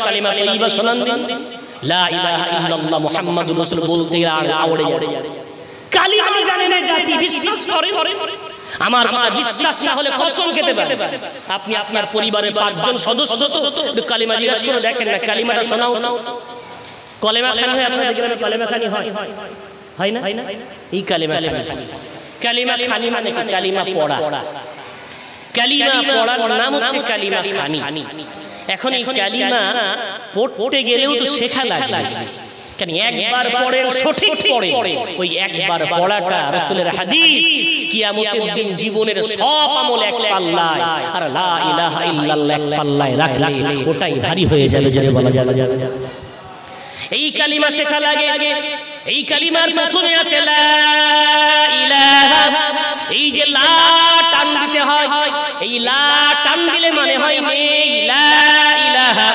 কালিমা তৈয়বা শোনান দিন, লা ইলাহা ইল্লাল্লাহ মুহাম্মাদুর রাসূল বলতে আওড়ে কালিমা জানে না জাতি বিশ্বাস করে। আমার কথা বিশ্বাস না হলে কসম খেতে পারে। আপনি আপনার পরিবারের 5 জন সদস্য তো কালিমা জিজ্ঞাসা করে দেখেন না, কালিমাটা শোনাও। কলেমা খানি হয় আপনাদের গ্রামে? কলেমা খানি হয় না? এই কালিমা খানি। কালিমা খানি মানে কি? কালিমা পড়া। কালিমা পড়ার নাম হচ্ছে কালিমা খানি। এখন এই কালিমা পড়তে গেলেও তো শেখা লাগে। কেন একবার পড়েন সঠিক পড়ে, ওই একবার পড়াটা রাসূলের হাদিস কিয়ামতের দিন জীবনের সব আমল এক পাল্লায়, আর লা ইলাহা ইল্লাল্লাহ এক পাল্লায় রাখলে ওটাই ভারী হয়ে যাবে, যেটা বলা যাবে। এই কালিমা শেখা লাগে। এই কালিমার প্রথমে আছে লা ইলাহা। এই যে লা টান দিতে হয়, এই লা টান দিলে মানে হয় নেই, লা ইলাহা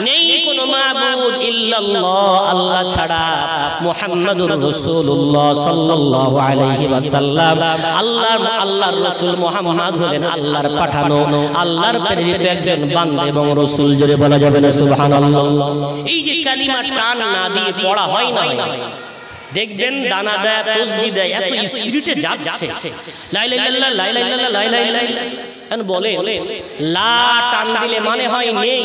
নেই কোনো মাবুদ ইল্লাল্লাহ আল্লাহ ছাড়া, মুহাম্মাদুর রাসূলুল্লাহ সাল্লাল্লাহু আলাইহি ওয়াসাল্লাম আল্লাহর রাসূল মুহাম্মদ হলেন আল্লাহর পাঠানো, আল্লাহর প্রেরিত একজন বান্দা এবং রাসূল, জোরে বলা যাবে না সুবহানাল্লাহ। এই যে কালিমা টান না দিয়ে পড়া হয় না, দেখবেন দানা দেয় তাসবিহ দেয়, এত স্পিরিটে যাচ্ছে লা ইলাহা ইল্লাল্লাহ লা ইলাহা ইল্লাল্লাহ লা ইলাহা ইল্লাল্লাহ। এখন বলে লা টান দিলে মানে হয় নেই,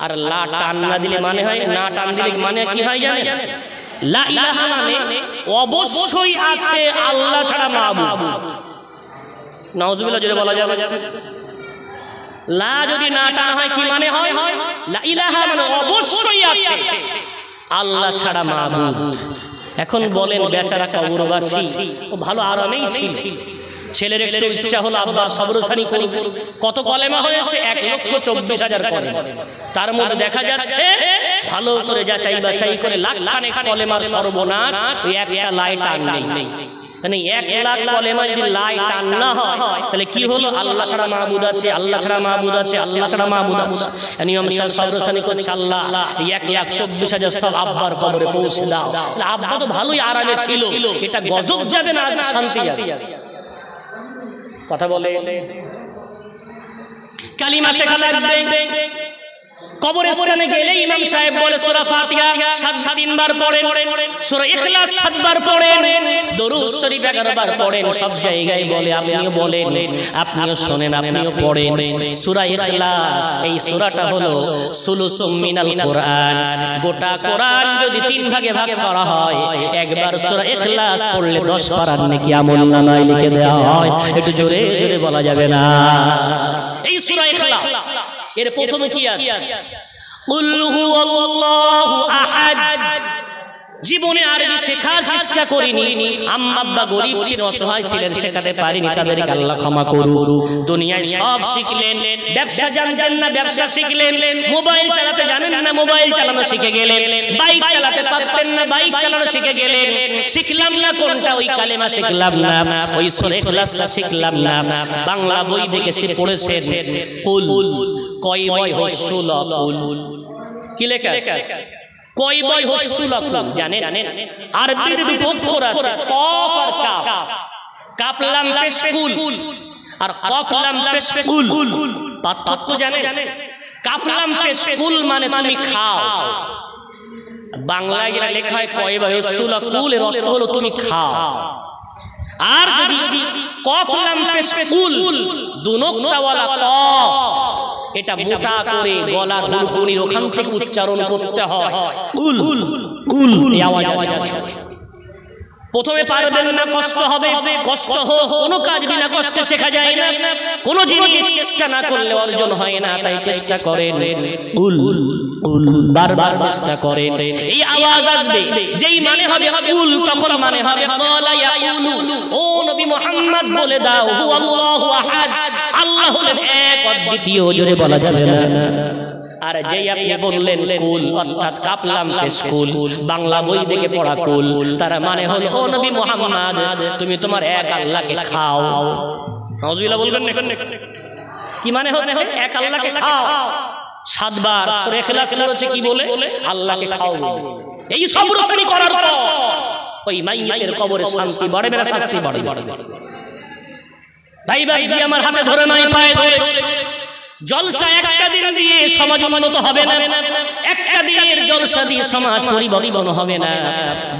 আর লা টান না দিলে মানে হয় না। টান দিলে মানে কি হয় জানেন? লা ইলাহা মানে অবশ্যই আছে আল্লাহ ছাড়া মাবুদ। নাউজুবিল্লাহ, জোরে বলা যাবে। লা যদি না টান হয় কি মানে হয়? লা ইলাহা মানে অবশ্যই আছে আল্লাহ ছাড়া মাবুদ। এখন বলেন বেচারা কবরবাসী ও ভালো আরামেই ছিল, ছেলের একটু ইচ্ছা হলো আব্বার সবরসানি করব, কত কলেমা হয়েছে? 1,24,000 কলেমা। তার মধ্যে দেখা যাচ্ছে ভালো করে যাচাই বাছাই করে লাখখানেক কলেমার সর্বনাশ, ওই একটা লাই টান নেই। মানে 1 লাখ কলেমা যদি লাই টান না হয় তাহলে কি হলো? আল্লাহ ছাড়া মাবুদ আছে, আল্লাহ ছাড়া মাবুদ আছে, আল্লাহ ছাড়া মাবুদ আছে। নিয়ম সাহেব সবরসানি করছে, আল্লাহ 1,24,000 সব আব্বার কবরে পৌঁছে দাও। আব্বা তো ভালোই আরামে ছিল, এটা গজব যাবে না শান্তি যাবে? কথা বলে কালিমা শেখা লাগবে। কবরস্থানে গেলে ইমাম সাহেব বলে সূরা ফাতিহা 7 বার পড়েন, সূরা ইখলাস 7 বার পড়েন, দরুদ শরীফ 11 বার পড়েন। সব জায়গায় বলে, আপনিও বলেন, আপনিও শুনেন, আপনিও পড়েন সূরা ইখলাস। এই সূরাটা হলো সুলুসুম মিনাল কোরআন। গোটা কোরআন যদি 3 ভাগে ভাগ করা হয়, একবার সূরা ইখলাস পড়লে 10 পারার নেকি আমলনামায় লিখে দেওয়া হয়। একটু জোরে জোরে বলা যাবে না? এই সূরা ইখলাস এর প্রথমে কি আছে? কুল হুয়াল্লাহু আহাদ। জীবনে আরবি শেখার চেষ্টা করিনি, আম্মা আব্বা গরীব ছিলেন, অসহায় ছিলেন, শেখাতে পারিনি, তাদেরকে আল্লাহ ক্ষমা করুন। দুনিয়ায় সব শিখলেন, ব্যবসা জানতেন না, ব্যবসা শিখলেন। মোবাইল চালাতে জানেন না, মোবাইল চালানো শিখে গেলেন। বাইক চালাতে পারতেন না, বাইক চালানো শিখে গেলেন। শিখলাম না কোনটা? ওই কালেমা শিখলাম না, ওই সূরা ইখলাসটা শিখলাম না। বাংলা বই দেখে সে পড়েছেন কুল, কয় বয় হসুল কুল, কি লেখা আছে? কয় বয় হসুল কুল। জানেন আরবিতে দুটো অক্ষর আছে, কফ আর কাফ। কাফ লাম পেশ কুল আর কফ লাম পেশ কুল, পার্থক্য জানেন? কাফ লাম পেশ কুল মানে তুমি খাও। বাংলায় যেটা লেখা হয় কয় বয় হসুল কুল, এর অর্থ হলো তুমি খাও। আর যদি কফ লাম পেশ কুল, দুনক্তাওয়ালা কফ, এটা মোটা করে গলার হুড়কুনির ওখান থেকে উচ্চারণ করতে হয়, কুল কুল এই আওয়াজ আসে। প্রথমে পারবেন না, কষ্ট হবে, কষ্ট হোক। কোনো কাজ বিনা কষ্টে শেখা যায় না, কোনো জিনিস চেষ্টা না করলে অর্জন হয় না। তাই চেষ্টা করেন, কুল কুল বারবার চেষ্টা করেন। এই আওয়াজ আসবে, যেই মানে হবে কুল, তখন মানে হবে ক্বালা ইয়াকুলু। ও নবী মুহাম্মদ বলে দাও হুয়াল্লাহু আহাদ, আল্লাহ হলেন এক অদ্বিতীয়, জোরে বলা যাবে না? আর যেই আপনি বললেন কুল, অর্থাৎ কাফ লাম পেশ কুল, বাংলা বই দেখে পড়া কুল, তার মানে হলো ও নবী মুহাম্মদ তুমি তোমার এক আল্লাহকে খাও। নাউজুবিল্লাহ বলবেন না? কি মানে হচ্ছে? এক আল্লাহকে খাও। 7 বার সূরা ইখলাস পড়েছে কি বলে? আল্লাহকে খাও। এই সব রসনি করার পর ওই মাইয়িতের কবরে শান্তি বাড়বে না শাস্তি বাড়বে? ভাই ভাই জি আমার হাতে ধরে নাই পায়ে ধরে জলসা একটা দিন দিয়ে সমাজ উন্নত হবে না, একটা দিনের জলসা দিয়ে সমাজ পরিবর্তন হবে না।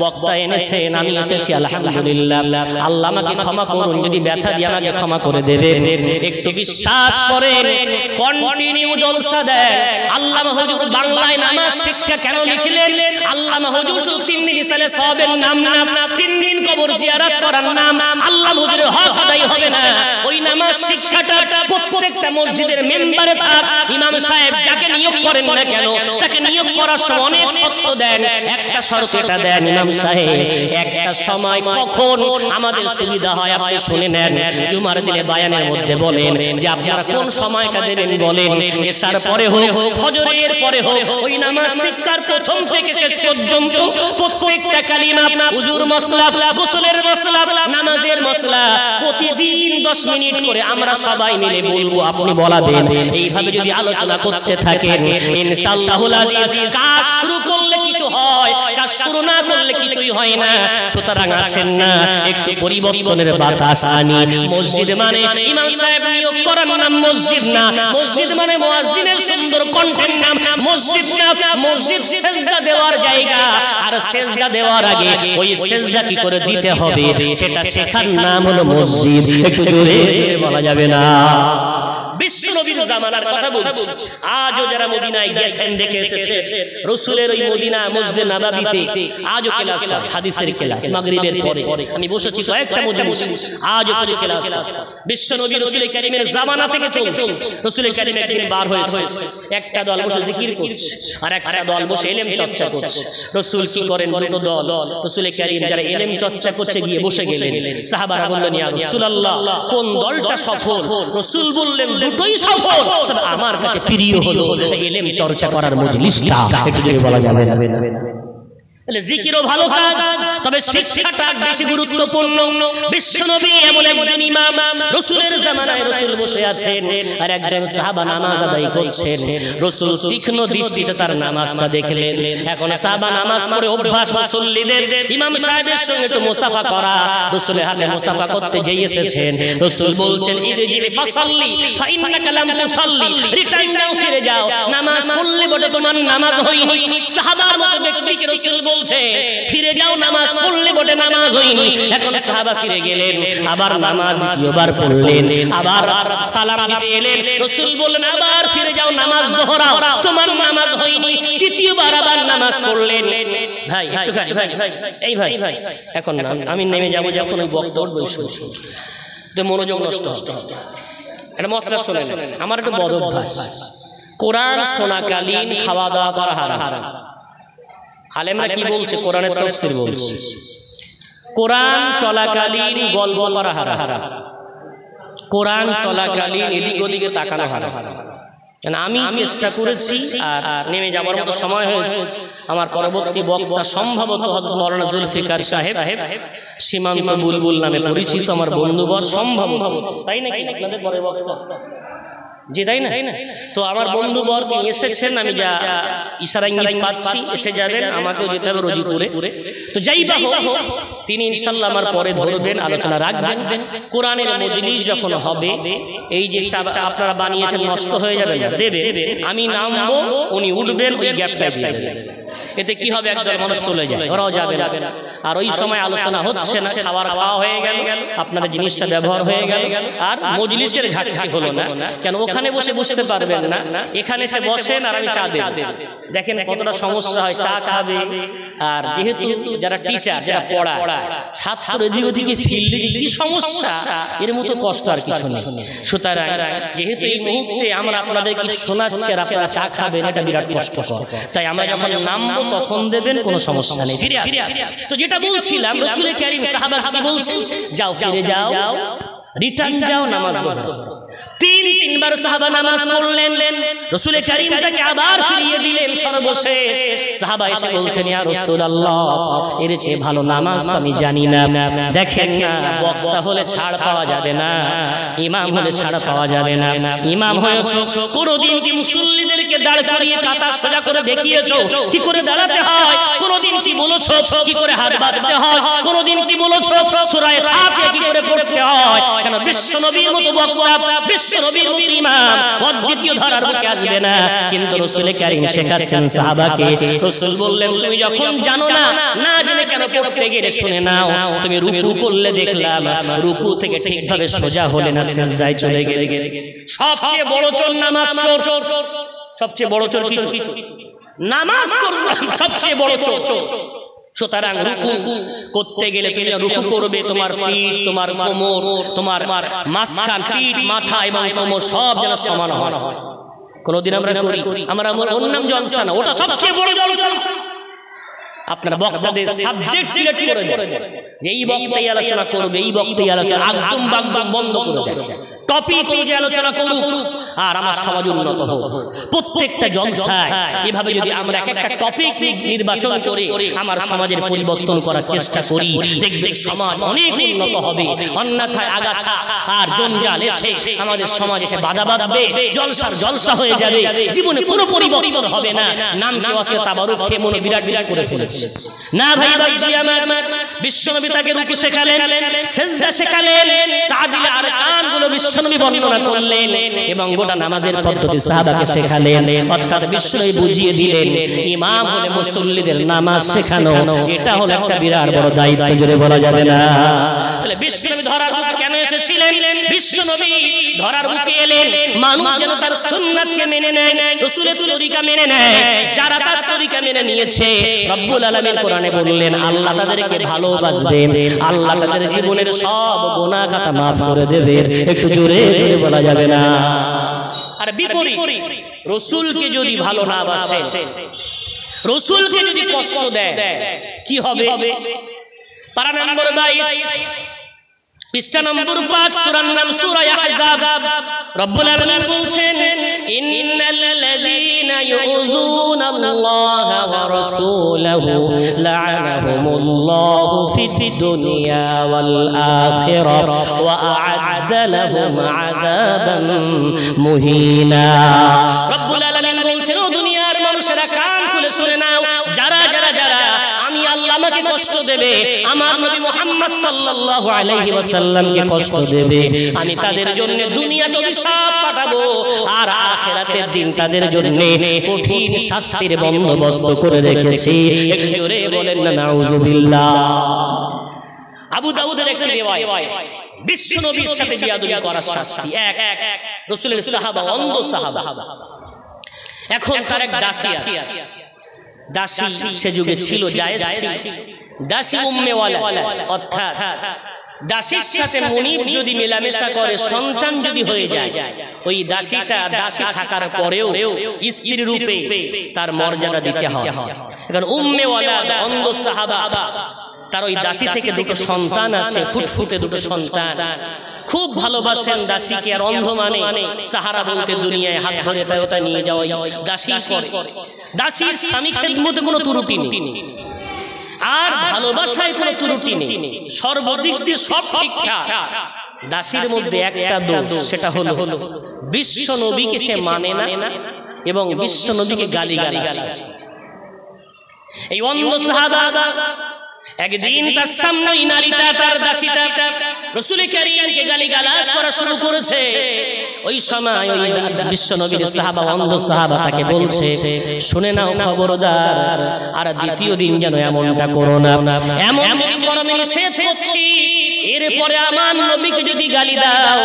বক্তা এনেছেন, আমি এসেছি আলহামদুলিল্লাহ। আল্লাহ আমাকে ক্ষমা করুন, যদি ব্যথা দিয়ে আমাকে ক্ষমা করে দেবেন। একটু বিশ্বাস করেন, কন্টিনিউ জলসা দেন। আল্লামা হুজুর বাংলায় নামাজ শিক্ষা কেন লিখলেন? আল্লামা হুজুর 3 দিন ইসালে সওয়াবের নাম না, 3 দিন কবর জিয়ারত করার নাম। আল্লামা হুজুরের হক আদায় হবে না। ওই নামাজ শিক্ষাটা প্রত্যেকটা মসজিদের মেম্বারে থাক। ইমাম সাহেব যাকে নিয়োগ করেন না কেন, তাকে নিয়োগ করার সময় অনেক শর্ত দেন। একটা শর্ত এটা দেন, ইমাম সাহেব একটা সময় কখন আমাদের সুবিধা হয় আপনি শুনে নেন। জুমার দিনে বায়ানের মধ্যে বলেন যে আপনারা কোন সময়টা দেবেন বলেন। এশার পরে হোক, ফজরের পরে হোক, ওই নামাজ শিক্ষার প্রথম থেকে শেষ পর্যন্ত প্রত্যেকটা কালিমা, হুজুর মাসলা, গোসলের মাসলা, নামাজের মাসলা প্রতিদিন 10 মিনিট করে আমরা সবাই মিলে বলবো, আপনি বলাবেন। এইভাবে যদি আলোচনা করতে থাকেন ইনশাআল্লাহুল আজিজ, কাজ শুরু করলে কিছু হয়, কাজ শুরু না করলে কিছুই হয় না। সুতরাং আসেন না একটু পরিবর্তনের বাতাস আনি। মসজিদ মানে ইমাম সাহেব নিয়োগ করার নাম মসজিদ না, মসজিদ মানে মুয়াজ্জিনের সুন্দর কণ্ঠের নাম মসজিদ না। মসজিদ সেজদা দেওয়ার জায়গা, আর সেজদা দেওয়ার আগে ওই সেজদা কি করে দিতে হবে সেটা শেখার নাম হলো মসজিদ। একটু জোরে বলা যাবে না? বিশ্ব নবীর জামানার কথা বলছি। আজও যারা মদিনায় গেছেন দেখে এসেছেন, রাসূলের ওই মদিনা মসজিদে নববীতে আজও ক্লাস, হাদিসের ক্লাস মাগরিবের পরে আমি বসেছি কয়েকটা মজলিস, আজও করে ক্লাস। বিশ্ব নবী রাসূল কারীমের জামানা থেকে চলছে। রাসূল কারীম একদিন বার হয়েছে, একটা দল বসে জিকির করছে আর একটা দল বসে ইলম চর্চা করছে। রাসূল কি করেন, দুটো দল। রাসূল কারীম যারা ইলম চর্চা করছে গিয়ে বসে গেলেন। সাহাবারা বললেন, ইয়া রাসূলুল্লাহ, কোন দলটা সফল? রাসূল বললেন, দুটোই সফল, তবে আমার কাছে প্রিয় হলো ইলম চর্চা করার মজলিসটা। একটু যদি বলা যাবে না? তাহলে জিকিরও ভালো কাজ, তবে শিক্ষাটা বেশি গুরুত্বপূর্ণ। বিশ্বনবী এমন একজন ইমাম, রাসূলের জামানায় রাসূল বসে আছেন আর একজন সাহাবা নামাজ আদায় করছেন। রাসূল তীক্ষ্ণ দৃষ্টিতে তার নামাজটা দেখলেন। এখন সাহাবা নামাজ পড়ে অভ্যাস মুসল্লিদের ইমাম সাহেবের সঙ্গে একটু মুসাফা করা। রাসূলের হাতে মুসাফা করতে যেই এসেছেন, রাসূল বলছেন, ইরজি ফাসাল্লি ফা ইন্নাকা লাম তুসাল্লি, রিটার্ন নাও, ফিরে যাও, নামাজ পড়লে বটে তোমার নামাজ হয়নি। সাহাবার মতো ব্যক্তিকে রাসূল বলছে, ফিরে যাও, নামাজ পড়লে বটে নামাজ হয়নি। এখন সাহাবা ফিরে গেলেন, আবার নামাজ দ্বিতীয়বার পড়লেন, আবার সালাম দিতে এলেন। রাসূল বললেন, আবার ফিরে যাও, নামাজ দোহরাও, তোমার নামাজ হয়নি। তৃতীয়বার আবার নামাজ পড়লেন। ভাই একটুখানি, ভাই এই ভাই এখন আমি নেমে যাবো, যখন ওই বক্তব্য তো মনোযোগ নষ্ট হবে। একটা মশলা শোনেন, আমার একটু বদ অভ্যাস, কোরআন শোনাকালীন খাওয়া দাওয়া করা হারাম। আলেমরা কি বলছে, কোরআনের তাফসীর বলছে, কোরআন চলাকালীন গল্প করা হারাম, কোরআন চলাকালীন এদিক ওদিকে তাকানো হারাম। আমি চেষ্টা করেছি আর নেমে যাওয়ার মতো সময় হয়েছে। আমার পরবর্তী বক্তা সম্ভবত হযরত মাওলানা জুলফিকার সাহেব, সীমান্ত বুলবুল নামে পরিচিত আমার বন্ধুবর, সম্ভবত, তাই নাকি আপনাদের পরে বক্তা? জি তাই না? তো আমার বন্ধুবর তিনি এসেছেন, আমি যা ইশারা ইঙ্গিত পাচ্ছি এসে যাবেন, আমাকেও যেতে হবে রোজিপুরে। তো যাই বা হোক, তিনি ইনশাআল্লাহ আমার পরে ধরবেন, আলোচনা রাখবেন। কোরআনের মজলিস যখন হবে, এই যে আপনারা বানিয়েছেন নষ্ট হয়ে যাবে না, দেবে, আমি নামবো, উনি উঠবেন, ওই গ্যাপটা দিয়ে দেবেন। এতে কি হবে, একদল মানুষ চলে যায়, ওরাও যাবে না। আর ওই সময় আলোচনা হচ্ছে না, খাওয়া হয়ে গেল, আপনাদের জিনিসটা ব্যবহার হয়ে গেল, আর মজলিসের ঘাটতি হলো না। কেন, ওখানে বসে বুঝতে পারবেন না, এখানে এসে বসেন আর আমি চা দেব। দেখেন কতটা সমস্যা হয়, চা খাবে। আর যেহেতু যারা টিচার, যারা পড়ায়, ছাত্র এদিক ওদিকে ফিল্ডে কি সমস্যা, এর মতো কষ্ট আর কিছু নেই। সুতরাং যেহেতু এই মুহূর্তে আমরা আপনাদের কিছু শোনাচ্ছি আর আপনারা চা খাবেন, এটা বিরাট কষ্টকর। তাই আমরা যখন নামবো তখন দেবেন, কোনো সমস্যা নেই। ফিরে আসি। তো যেটা বলছিলাম, রাসূল কারীম সাহাবা কি বলছেন, যাও, ফিরে যাও, রিটার্ন যাও, নামাজ পড়ো। তিনবার সাহাবা নামাজ পড়লেন, রাসূল কারীম তাকে আবার ফিরিয়ে দিলেন। সর্বশেষ সাহাবা এসে বলছেন, ইয়া রাসূলুল্লাহ, এর চেয়ে ভালো নামাজ তো আমি জানি না। দেখেন না, বক্তা হলে ছাড় পাওয়া যাবে না, ইমাম হলে ছাড় পাওয়া যাবে না। ইমাম হয়েছে, কোনদিন কি মুসল্লিদেরকে রসুলকে দাঁড় করিয়ে কাতা সোজা করে দেখিয়েছো কি করে দাঁড়াতে হয়, কোনদিন কি বলেছো কি করে হাত বাঁধতে হয়, কোনদিন কি বলেছো সূরা ফাতিহা কি করে পড়তে হয়। কেন বিশ্ব নবীর মতো বক্তা, বিশ্ব নবীর মতো ইমাম অদ্বিতীয় ধরার বুকে আসবে না, কিন্তু রাসূল কারীম শেখাচ্ছেন সাহাবাকে। রাসূল বললেন তুমি যখন জানো না, না জেনে কেন পড়তে গেলে শুনে নাও। তুমি রুকু করলে দেখলাম রুকু থেকে ঠিকভাবে সোজা হলে না, সিজদায় চলে গেলে। সবচেয়ে বড় চোর নামাজ চোর, সবচেয়ে বড় চোর কি? নামাজ চোর, সবচেয়ে বড় চোর। সুতরাং রুকু করতে গেলে তুমি রুকু করবে, তোমার পিঠ, তোমার কোমর, তোমার মাঝখান, পিঠ, মাথা এবং কোমর সব যেন সমান হয়। কোনদিন আমরা করি, আমরা ওর নাম জলসা না, ওটা সবচেয়ে বড় জলসা। আপনার বক্তাদের সাবজেক্ট সিলেক্ট করে দেন যে এই বক্তাই আলোচনা করবে, এই বক্তাই আলোচনা, একদম বাগবাগ বন্ধ করে দেন। টপিক অনুযায়ী আলোচনা করুক আর আমার সমাজ উন্নত হোক। প্রত্যেকটা জলসায় এভাবে যদি আমরা একটা টপিক নির্বাচন করে আমার সমাজের পরিবর্তন করার চেষ্টা করি, দেখবেন সমাজ অনেক উন্নত হবে। অন্যথায় আগাছা আর জঞ্জাল এসে আমাদের সমাজ এসে বাধা বাঁধবে, জলসার জলসা হয়ে যাবে, জীবনে কোনো পরিবর্তন হবে না। নাম কি আসতে তাবারুক খেয়ে মনে বিরাট বিরাট করে ফেলেছে না। ভাই ভাই আমার বিশ্বনবী তাকে রুকু শেখালেন, সিজদা শেখালেন, তাআদিলে আরকানগুলো বিশ্বনবী বর্ণনা করলেন এবং গোটা নামাজের পদ্ধতি সাহাবাকে শেখালেন। অর্থাৎ বিশ্বনবী বুঝিয়ে দিলেন ইমাম হলে মুসল্লিদের নামাজ শেখানো, এটা হলো একটা বিরাট বড় দায়িত্ব, জোরে বলা যাবে না। তাহলে বিশ্বনবী ধরার বুকে কেন এসেছিলেন? বিশ্বনবী ধরার বুকে এলেন মানুষ যেন তার সুন্নাতকে মেনে নেয়, রাসূলের তরিকা মেনে নেয়। যারা তার তরিকা মেনে নিয়েছে, রব্বুল আলামিন কোরআনে বললেন আল্লাহ তাদেরকে ভালোবাসবেন, আল্লাহ তাদের জীবনের সব গুনাহ খাতা maaf করে দেবেন। একটু জোরে জোরে বলা যাবে না। আর বিপরীত, রাসূলকে যদি ভালো না বাসে, রাসূলকে যদি কষ্ট দেয়, কি হবে? পারা নম্বর 22, পৃষ্ঠা নম্বর 5, সূরার নাম সূরা আহজাব। রব্বুল আলামিন বলছেন ইন্নাল্লাযীনা ইউযুনাল্লাহা ওয়া রাসূলাহু লা'আনাহুমুল্লাহু ফিদ দুনিয়া ওয়াল আখিরাহ ওয়া আ'আদ্দা লাহুম আযাবান মুহিনা। রব্বুল আলামিন বলছেন ও দুনিয়ার মানুষেরা কান খুলে শুনে নাও, যারা যারা যারা আমি আল্লাহ আমাকে কষ্ট দেবে, আমার নবী মুহাম্মদ সাল্লাল্লাহু আলাইহি ওয়াসাল্লামকে কষ্ট দেবে, আমি তাদের জন্য দুনিয়াতে অভিশাপ পাঠাবো আর আখিরাতের দিন তাদের জন্য কঠিন শাস্তির বন্দোবস্ত করে রেখেছি। একটু জোরে বলেন না নাউযুবিল্লাহ। আবু দাউদের একটি রিওয়ায়াত, বিশ্ব নবীর সাথে বিয়াদবি করার শাস্তি। এক রাসূলের সাহাবা, অন্ধ সাহাবা, এখন তার এক দাসী আছে। দাসী সে যুগে ছিল, জায়েজ ছিল। দাসী উম্মে ওয়ালা, অর্থাৎ দাসীর সাথে মুনিব যদি মেলামেশা করে, সন্তান যদি হয়ে যায়, ওই দাসীটা দাসী থাকার পরেও স্ত্রী রূপে তার মর্যাদা দিতে হয়। এখন উম্মে ওয়ালা অন্ধ সাহাবা, তার ওই দাসী থেকে দুটো সন্তান আছে, ফুটফুটে দুটো সন্তান, খুব ভালোবাসেন দাসীকে। আর অন্ধ মানে সাহারা বলতে দুনিয়ায় হাত ধরে তাই ওটা নিয়ে যাওয়া দাসী করে। দাসীর স্বামী খেদমতে কোনো ত্রুটি নেই আর ভালোবাসায় কোনো ত্রুটি নেই, সর্বদিক দিয়ে সব ঠিকঠাক। দাসীর মধ্যে একটা দোষ, সেটা হলো বিশ্ব নবীকে সে মানে না এবং বিশ্ব নবীকে গালিগালাজ। এই অন্ধ সাহাবা একদিন তার সামনে ওই নারীটা, তার দাসীটা রাসূল কারীমকে গালিগালাজ করা শুরু করেছে। ওই সময় ওই বিশ্ব নবীর সাহাবা, অন্ধ সাহাবা তাকে বলছে শুনে নাও খবরদার, আর দ্বিতীয় দিন যেন এমনটা করো না, এমন যদি করো আমি নিষেধ করছি। এরপরে আমার নবীকে যদি গালি দাও,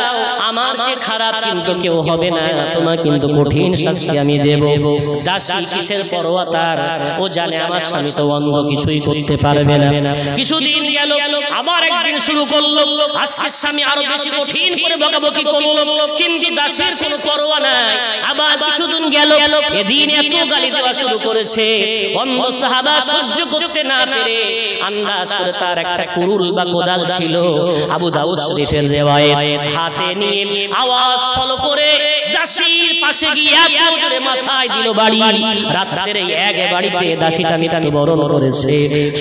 আমার চেয়ে খারাপ কিন্তু কেউ হবে না, তোমার কিন্তু কঠিন শাস্তি আমি দেব। দাসী কিসের পরোয়া তার, ও জানে আমার স্বামী তো অন্ধ, কিছুই করতে পারবে না। কিছুদিন গেল, আবার একদিন শুরু করলো, আজকে স্বামী আরো বেশি কঠিন করে বকাবকি করলো, কিন্তু দাসীর কোনো পরোয়া নাই। আবার কিছুদিন গেল, এদিন এত গালি দেওয়া শুরু করেছে। অন্ধ সাহাবা সহ্য করতে না পেরে আন্দাজ করে তার একটা কুরুল বা কোদাল ছিল, আবু দাউদ শরীফের রিওয়ায়াত, হাতে নিয়ে আওয়াজ ফলো করে দাসীর পাশে গিয়ে এত জোরে মাথায় দিল বাড়ি। রাতের এই এক বাড়িতে দাসীটা মৃত্যুবরণ করেছে।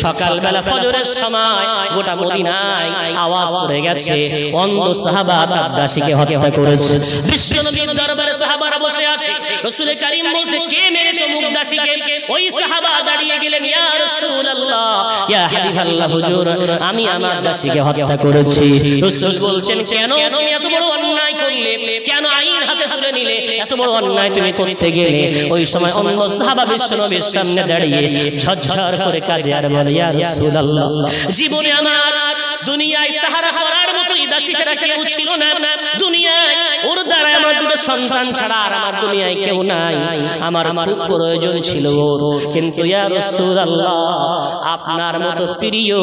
সকালবেলা ফজরের সময় গোটা মদিনায় আওয়াজ পড়ে গেছে, অন্ধ সাহাবা তার দাসীকে হত্যা করেছে। বিশ্বনবীর দরবারে সাহাবারা বসে আছে। রাসূল কারীম বলছে, কে মেরেছে মুখ দাসীকে? ওই সাহাবা দাঁড়িয়ে গেলেন, ইয়া রাসূলুল্লাহ, ইয়া হাবিবাল্লাহ, হুজুর আমি আমার দাসীকে হত্যা করেছি। রাসূল বলছেন, কেন তুমি এত বড় অন্যায় করলে? কেন আইন হাতে তুলে নিলে? এত বড় অন্যায় তুমি করতে গেলে? ওই সময় অন্য সাহাবা বিশ্বনবীর সামনে দাঁড়িয়ে ঝরঝর করে কাঁদে আর বলে, ইয়া রাসূলুল্লাহ, জীবনে আমার দুনিয়ায় সাহারা করার মতো দাসী ছাড়া কেউ ছিল না। দুনিয়ায় ওর দ্বারা আমার দুটো সন্তান ছাড়া আর আমার দুনিয়ায় কেউ নাই। আমার খুব প্রয়োজন ছিল ওর, কিন্তু ইয়া রাসূলুল্লাহ আপনার মতো প্রিয়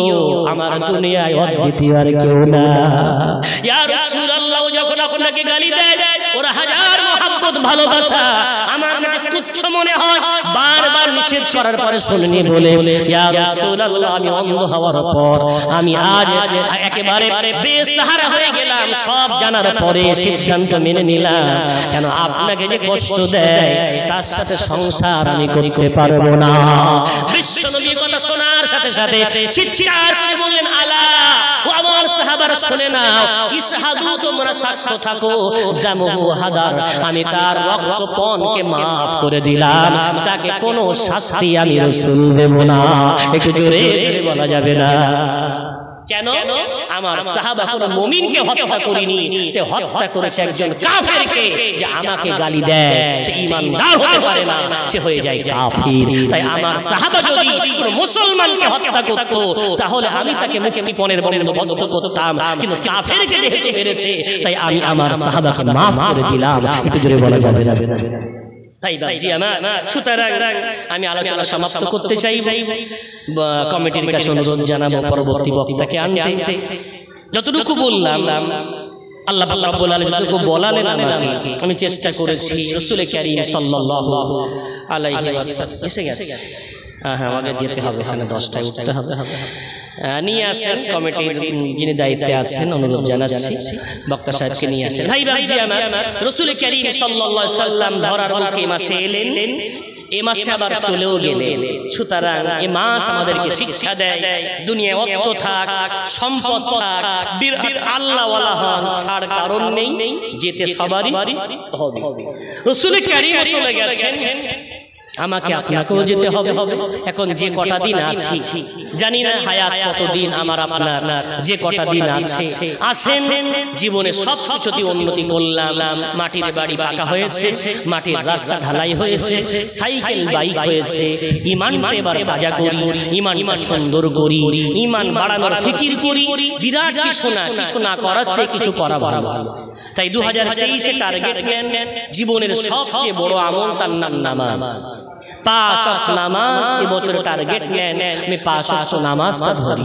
আমার দুনিয়ায় অদ্বিতীয় আর কেউ না। ইয়া রাসূলুল্লাহ যখন আপনাকে গালি দেয় ওর হাজার মহব্বত ভালোবাসা আমার কাছে তুচ্ছ মনে হয়। বারবার নিষেধ করার পরে শুনিনি বলে, ইয়া রাসূলুল্লাহ আমি অন্ধ হওয়ার পর আমি আজ একেবারে বেসাহারা হয়ে গেলাম। সব জানার পরে সিদ্ধান্ত মেনে নিলাম, কেন আপনাকে যে কষ্ট দেয় তার সাথে সংসার আমি করতে পারবো না। বিশ্বনবী কথা শোনার সাথে সাথে চিৎকার করে বললেন, আলা ও আমার সাহাবারা শুনে নাও, ইশহাদু তোমরা সাক্ষ্য থাকো, দামুহু হাদার আমি তার রক্তপণকে maaf করে দিলাম, তাকে কোনো শাস্তি আমি রাসূল দেব না। একটু জোরে জোরে বলা যাবে না? কেন? আমার সাহাবা কোন মুমিনকে হত্যা করেনি, সে হত্যা করেছে একজন কাফেরকে। যে আমাকে গালি দেয় সে ঈমানদার হতে পারে না, সে হয়ে যায় কাফির। তাই আমার সাহাবা যদি কোন মুসলমানকে হত্যা করত তাহলে আমি তাকে মুক্তিপণের বন্দোবস্ত করতাম, কিন্তু কাফেরকে যেহেতু মেরেছে তাই আমি আমার সাহাবাকে maaf করে দিলাম। একটু জোরে বলা যাবে না? তাই বাজি আমার, সুতরাং আমি আলোচনা সমাপ্ত করতে চাই। কমিটির কাছে অনুরোধ জানাবো পরবর্তী বক্তাকে আনতে। যতটুকু বললাম আল্লাহ রাব্বুল আলামিন যতটুকু বলালেন আমাকে আমি চেষ্টা করেছি। রাসূল কারীম সাল্লাল্লাহু আলাইহি ওয়াসাল্লাম এসে গেছে। হ্যাঁ আমাকে যেতে হবে, এখানে 10টায় উঠতে হবে। নিয়ে আসেন কমিটির যিনি দায়িত্বে আছেন, অনুরোধ জানাচ্ছি বক্তা সাহেবকে নিয়ে আসেন। ভাই বাজি আমার, রাসূল কারীম সাল্লাল্লাহু আলাইহি ওয়াসাল্লাম ধরার মুখে মাসে এলেন, এ মাসে আবার চলেও গেলেন। সুতরাং এ মাস আমাদেরকে শিক্ষা দেয়, দুনিয়ায় অর্থ থাক, সম্পদ থাক, বিরাট আল্লাহওয়ালা হন, ছাড় কারণ নেই, যেতে সবারই হবে। রাসূল কারীম চলে গেছেন, আমাকে আপনাকেও যেতে হবে। এখন যে কটা দিন আছি জানি না হায়াত কতদিন আমার আপনার, যে কটা দিন আছে আসেন জীবনে সব কিছুতে উন্নতি করলাম। মাটির বাড়ি পাকা হয়েছে, মাটির রাস্তা ঢালাই হয়েছে, সাইকেল বাইক হয়েছে। ঈমানটা এবার তাজা করি, ঈমানটা সুন্দর করি, ঈমান বাড়ানোর ফিকির করি। বিরাট কিছু না করার চেয়ে কিছু করা ভালো। তাই 2023 টার্গেট নেন, জীবনের সবচেয়ে বড় আমল তার নাম নামাজ। 5 ওয়াক্ত নামাজ এবছর টার্গেট নেন, আমি 5 ওয়াক্ত নামাজটা ধরি।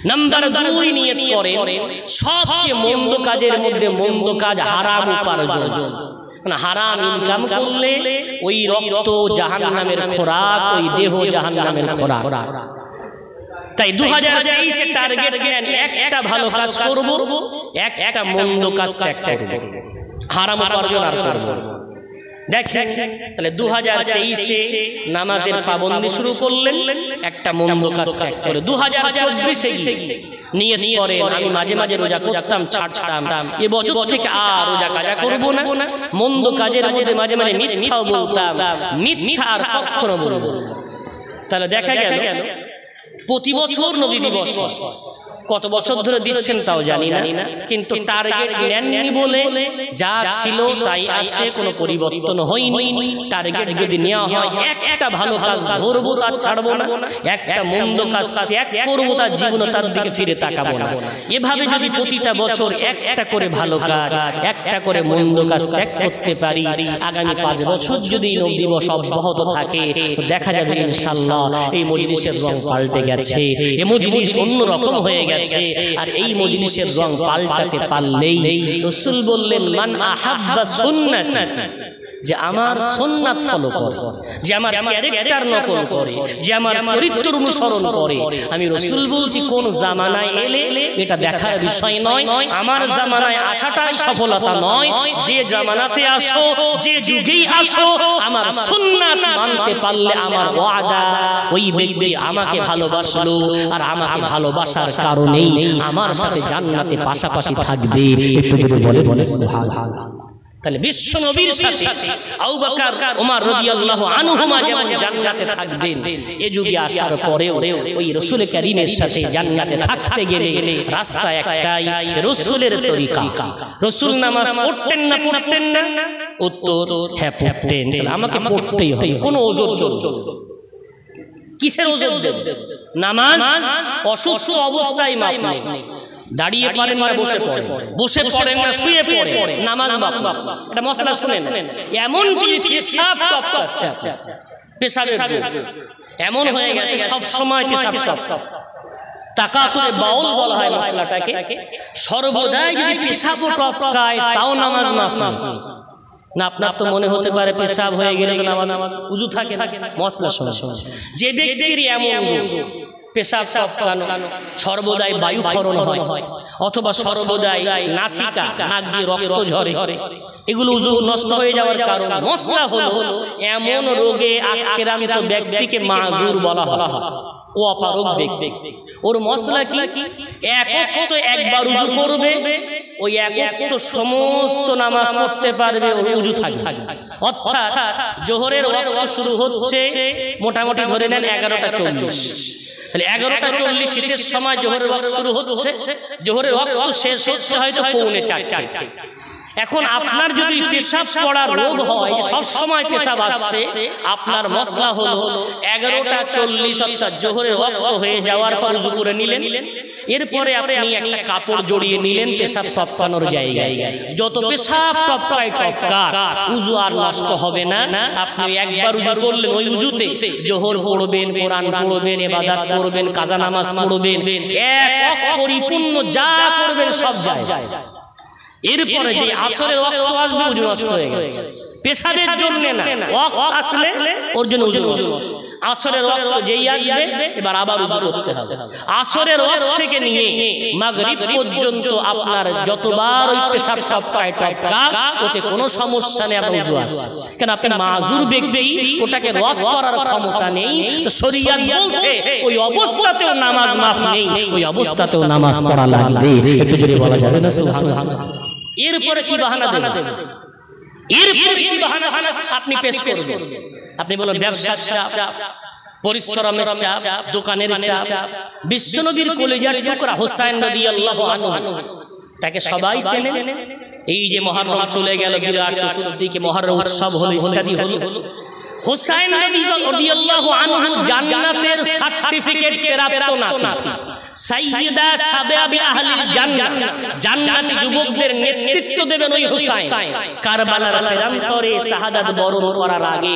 নাম্বার 2 নিয়ত করেন সবচেয়ে মন্দ কাজের মধ্যে মন্দ কাজ হারাম উপার্জন। হারাম ইনকাম করলে ওই রক্ত জাহান্নামের খোরাক, ওই দেহ জাহান্নামের খোরাক। তাই 2023 টার্গেট নেন, একটা ভালো কাজ করব, একটা মন্দ কাজ ত্যাগ করব, হারাম উপার্জন আর করব। দেখেন তাহলে 2023 নামাজের পাবন্দি শুরু করলেন, একটা মন্দ কাজ ত্যাগ করে। 2024 নিয়ত করেন আমি মাঝে মাঝে রোজা করতাম, ছাড়তাম, এবছর থেকে আর রোজা কাজা করব না। মন্দ কাজের মধ্যে মাঝে মাঝে মিথ্যাও বলতাম, মিথ্যা আর কখনো বলবো। তাহলে দেখা গেল প্রতি বছর নবী দিবস কত বছর ধরে দিচ্ছেন তাও জানি না, কিন্তু টার্গেট নেননি বলে যা ছিল তাই আছে, কোনো পরিবর্তন হয়নি। টার্গেট যদি নেওয়া হয় একটা ভালো কাজ ধরবো, তার ছাড়বো না, একটা মন্দ কাজ ত্যাগ করবো, তার জীবনে তার দিকে ফিরে তাকাবো না। এভাবে যদি প্রতিটা বছর একটা করে ভালো কাজ, একটা করে মন্দ কাজ ত্যাগ করতে পারি, আগামী 5 বছর যদি নবী দিবস অব্যাহত থাকে দেখা যাবে ইনশাআল্লাহ এই মজলিসের রং পাল্টে গেছে, এ মজলিস অন্যরকম হয়ে গেছে। আর এই মজলিসের রং পাল্টাতে পারলেই রাসূল বললেন, মান আহাব্বা সুন্নাতি, যে আমার সুন্নাত ফলো করে, যে আমার ক্যারেক্টার নকল করে, যে আমার চরিত্র অনুসরণ করে। আমি রাসূল বলছি কোন জামানায় এলে এটা দেখার বিষয় নয়, আমার জামানায় আসাটাই সফলতা নয়। যে জামানাতে আসো, যে যুগেই আসো, আমার সুন্নাত মানতে পারলে আমার ওয়াদা ওই ব্যক্তি আমাকে ভালোবাসলো, আর আমাকে ভালোবাসার কারণেই আমার সাথে জান্নাতে পাশাপাশি থাকবে। একটু যদি বলে সুবহানাল্লাহ। তাহলে বিশ্ব নবীর সাথে আবু বকর ওমর রাদিয়াল্লাহু আনহুমা যেমন জান্নাতে থাকবেন, এই যুগে আসার পরেও ওই রাসূল কারীমের সাথে জান্নাতে থাকতে গেলে রাস্তা একটাই, রাসূলের তরিকা। রাসূল নামাজ পড়তেন না পড়তেন না? উত্তর হ্যাঁ পড়তেন। তাহলে আমাকে পড়তেই হবে, কোনো ওজর চলবে। কিসের ওজর দেব? নামাজ অসুস্থ অবস্থায় মাপ নেই, দাঁড়িয়ে পারেন না বসে পড়েন, বসে পড়েন না শুয়ে পড়েন, নামাজ মাপ। এটা মশলা শুনেন, এমন কি পেশাব টপকাচ্ছে, পেশাবের এমন হয়ে গেছে সব সময় পেশাব টপ। তাকাতুরে বাউল বলা হয় মশলাটাকে। সর্বদাই যদি পেশাব টপকায় তাও নামাজ মাফ না। আপনার তো মনে হতে পারে পেশাব হয়ে গেলে তো নামাজ উযু থাকে না। মশলা শোনা, যে ব্যক্তির এমন পেশাব টপকানো, সর্বদাই বায়ু ক্ষরণ হয়, অথবা সর্বদাই নাসিকা নাক দিয়ে রক্ত ঝরে, এগুলো উযু নষ্ট হয়ে যাওয়ার কারণ। মশলা হলো এমন রোগে আক্রান্ত ব্যক্তিকে মাযুর বলা হয়, ও অপারগ ব্যক্তি। ওর মশলা কি? একক একবার উযু করবে, ওই একক সমস্ত নামাজ পড়তে পারবে, ওর উযু থাকবে। অর্থাৎ জোহরের ওয়াক্ত শুরু হচ্ছে মোটামুটি ধরে নেন 11:40, তাহলে 11:40 শীতের সময় জোহরের ওয়াক্ত শুরু হচ্ছে, জোহরের ওয়াক্ত শেষ হচ্ছে হয়তো 3:45। এখন আপনার যদি পেশাব পড়ার রোগ হয়, সব সময় পেশাব আসছে, আপনার মশলা হলো 11:40 অর্থাৎ জোহরের ওয়াক্ত হয়ে যাওয়ার পর উযু করে নিলেন। এরপরে আপনি একটা কাপড় জড়িয়ে নিলেন পেশাব টপকানোর জায়গায়। যত পেশাব টপকায় টপকাক, উযু আর নষ্ট হবে না। আপনি একবার উযু করলেন, ওই উযুতে জোহর পড়বেন, কোরআন পড়বেন, ইবাদত করবেন, কাজা নামাজ পড়বেন, এক পরিপূর্ণ যা করবেন সব জায়েজ। এরপরে যে আসরের ওয়াক্ত আসবে উযু নষ্ট হয়ে গেছে, পেশাবের জন্য না, ওয়াক্ত আসলে ওর জন্য উযু নষ্ট। আসরের ওয়াক্ত যেই আসবে এবার আবার উযু করতে হবে। আসরের ওয়াক্ত থেকে নিয়ে মাগরিব পর্যন্ত আপনার যতবার ওই পেশাব টপকায় টপকাক, ওতে কোনো সমস্যা নেই, আপনার উযু আছে। কেন? আপনি মাযুর ব্যক্তি, ওটাকে রদ করার ক্ষমতা নেই। তো শরীয়ত বলছে ওই অবস্থাতেও নামাজ মাফ নেই, ওই অবস্থাতেও নামাজ পড়া লাগবে। একটু জোরে বলা যাবে না সুবহানাল্লাহ? এরপরে কি বাহানা দেবেন? এরপরে কি বাহানা আপনি পেশ করবেন? আপনি বলেন ব্যবসার চাপ, পরিশ্রমের চাপ, দোকানের চাপ। বিশ্বনবীর কলিজার টুকরা হোসাইন রাদিয়াল্লাহু আনহু, তাকে সবাই চেনে। এই যে মুহররম চলে গেল, বিরাট চতুর্দিকে মুহররম উৎসব হলো, ইত্যাদি হলো। হোসাইন রাদিয়াল্লাহু আনহু জান্নাতের সার্টিফিকেট প্রাপ্ত নাতি, সাইয়্যিদা শাবাবি আহলিল জান্নাহ, জান্নাতি যুবকদের নেতৃত্ব দেবেন ওই হোসাইন। কারবালার প্রান্তরে শাহাদাত বরণ করার আগে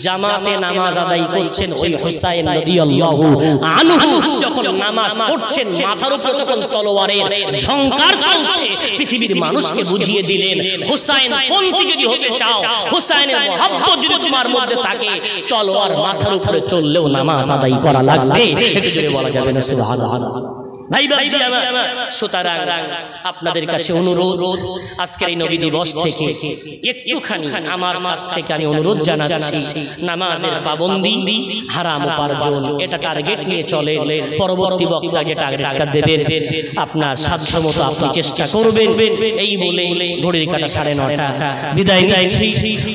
জামাতে নামাজ আদায় করছেন ওই হোসাইন রাদিয়াল্লাহু আনহু। যখন নামাজ পড়ছেন, মাথার উপর যখন তলোয়ারের ঝংকার চলছে, পৃথিবীর মানুষকে বুঝিয়ে দিলেন, হোসাইন পন্থী যদি হতে চাও, হোসাইনের মহব্বত যদি তোমার মধ্যে থাকে, তলোয়ার মাথার উপরে চললেও নামাজ আদায় করা লাগবে। একটু জোরে বলা যাবে না সুবহানাল্লাহ? ভাই বাজি আমার, সুতরাং আপনাদের কাছে অনুরোধ, আজকের এই নবী দিবস থেকে একটুখানি আমার কাছ থেকে আমি অনুরোধ জানাচ্ছি, নামাজের পাবন্দি, হারাম উপার্জন, এটা টার্গেট নিয়ে চলে। পরবর্তী বক্তা যে টার্গেটটা দেবেন আপনার সাধ্যমতো আপনি চেষ্টা করবেন। এই বলে ঘড়ির কাঁটা 9:30, বিদায় নিচ্ছি।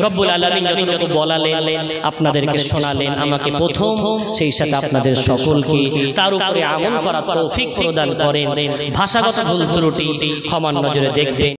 রব্বুল আলামিন যতটুকু বলালেন আপনাদেরকে শোনালেন, আমাকে প্রথম, সেই সাথে আপনাদের সকলকে তার উপরে আমল করার তৌফিক প্রদান করেন। ভাষাগত ভুল ত্রুটি ক্ষমার নজরে দেখবেন।